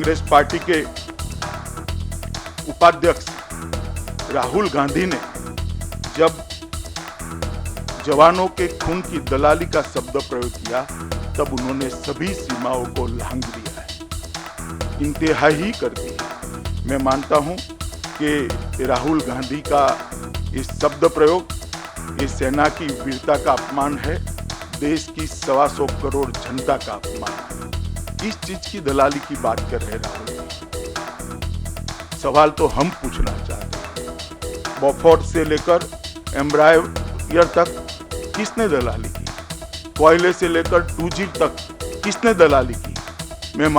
Congress party के उपाध्यक्ष राहुल गांधी ने जब जवानों के खून की दलाली का शब्द प्रयोग किया तब उन्होंने सभी सीमाओं को लांघ दिया है, इंतहाई कर दी है। मैं मानता हूं कि राहुल गांधी का इस शब्द प्रयोग ये सेना की वीरता का अपमान है, देश की 125 करोड़ जनता का अपमान है। किस चीज की दलाली की बात कर रहे राहुल जी? सवाल तो हम पूछना चाहते हैं। बोफोर्स से लेकर एम्ब्रायर तक किसने दलाली की? कोयले से लेकर 2G तक किसने दलाली की? मैं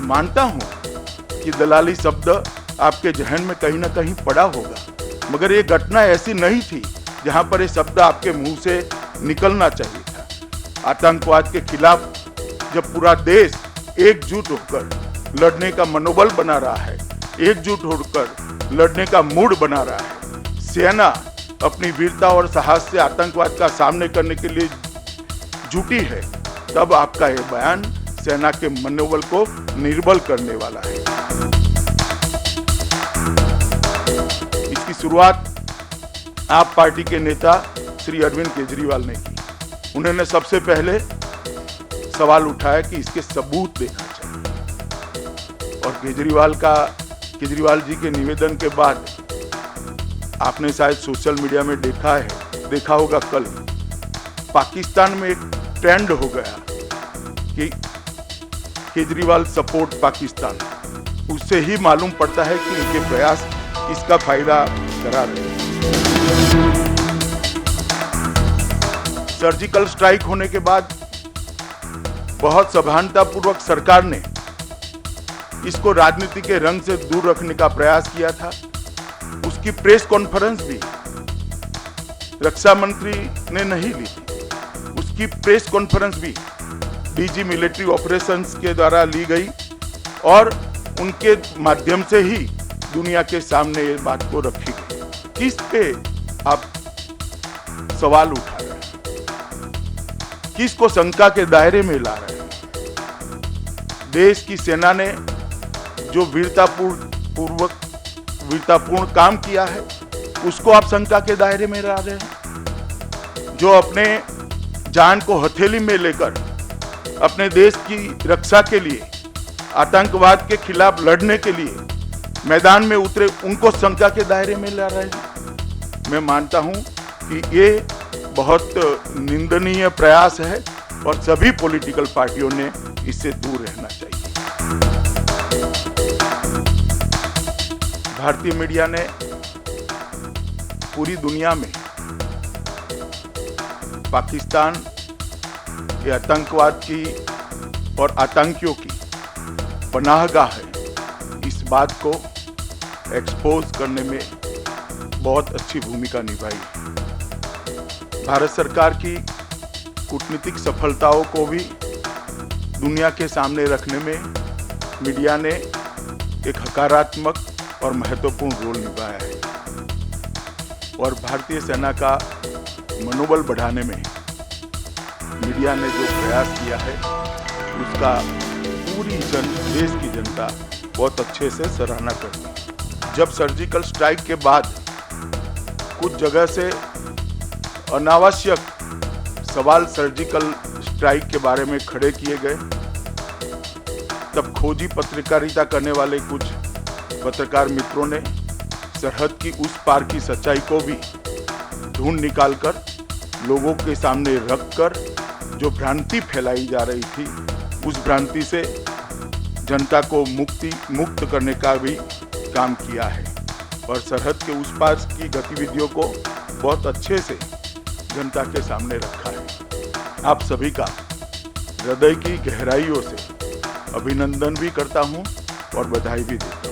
मानता हूं कि दलाली शब्द आपके जहन में कहीं ना कहीं पड़ा होगा, मगर ये घटना ऐसी नहीं थी जहां पर ये शब्द आपके मुंह से निकलना चाहिए था। आतंकवाद के खिलाफ जब पूरा देश एकजुट होकर लड़ने का मनोबल बना रहा है, एकजुट होकर लड़ने का मूड बना रहा है, सेना अपनी वीरता और साहस से आतंकवाद का सामना करने के लिए जुटी है, तब आपका यह बयान सेना के मनोबल को निर्बल करने वाला है। इसकी शुरुआत आप पार्टी के नेता श्री अरविंद केजरीवाल ने की। उन्होंने सबसे पहले सवाल उठाया कि इसके सबूत देना चाहिए, और केजरीवाल जी के निवेदन के बाद आपने शायद सोशल मीडिया में देखा होगा, कल पाकिस्तान में एक ट्रेंड हो गया कि केजरीवाल सपोर्ट पाकिस्तान। उससे ही मालूम पड़ता है कि इनके प्रयास इसका फायदा करा रहे हैं। सर्जिकल स्ट्राइक होने के बाद बहुत सभानतापूर्वक सरकार ने इसको राजनीति के रंग से दूर रखने का प्रयास किया था। उसकी प्रेस कॉन्फ्रेंस भी रक्षा मंत्री ने नहीं ली थी, उसकी प्रेस कॉन्फ्रेंस भी डीजी मिलिट्री ऑपरेशंस के द्वारा ली गई, और उनके माध्यम से ही दुनिया के सामने ये बात को रखी गई। किस पे आप सवाल उठा रहे हैं? किसको शंका के दायरे में ला रहे हैं? देश की सेना ने जो वीरतापूर्ण काम किया है उसको आप शंका के दायरे में ला रहे हैं। जो अपने जान को हथेली में लेकर अपने देश की रक्षा के लिए, आतंकवाद के खिलाफ लड़ने के लिए मैदान में उतरे, उनको शंका के दायरे में ला रहे हैं। मैं मानता हूं कि ये बहुत निंदनीय प्रयास है और सभी पॉलिटिकल पार्टियों ने इससे दूर रहना चाहिए। भारतीय मीडिया ने पूरी दुनिया में पाकिस्तान के आतंकवाद की और आतंकियों की पनाहगाह है, इस बात को एक्सपोज करने में बहुत अच्छी भूमिका निभाई है। भारत सरकार की कूटनीतिक सफलताओं को भी दुनिया के सामने रखने में मीडिया ने एक सकारात्मक और महत्वपूर्ण रोल निभाया है, और भारतीय सेना का मनोबल बढ़ाने में मीडिया ने जो प्रयास किया है उसका पूरी देश की जनता बहुत अच्छे से सराहना करती है। जब सर्जिकल स्ट्राइक के बाद कुछ जगह से अनावश्यक सवाल सर्जिकल स्ट्राइक के बारे में खड़े किए गए, तब खोजी पत्रकारिता करने वाले कुछ पत्रकार मित्रों ने सरहद की उस पार की सच्चाई को भी ढूंढ निकालकर लोगों के सामने रखकर जो भ्रांति फैलाई जा रही थी, उस भ्रांति से जनता को मुक्त करने का भी काम किया है, और सरहद के उस पार की गतिविधियों को बहुत अच्छे से जनता के सामने रखा है। आप सभी का हृदय की गहराइयों से अभिनंदन भी करता हूं और बधाई भी देता हूं।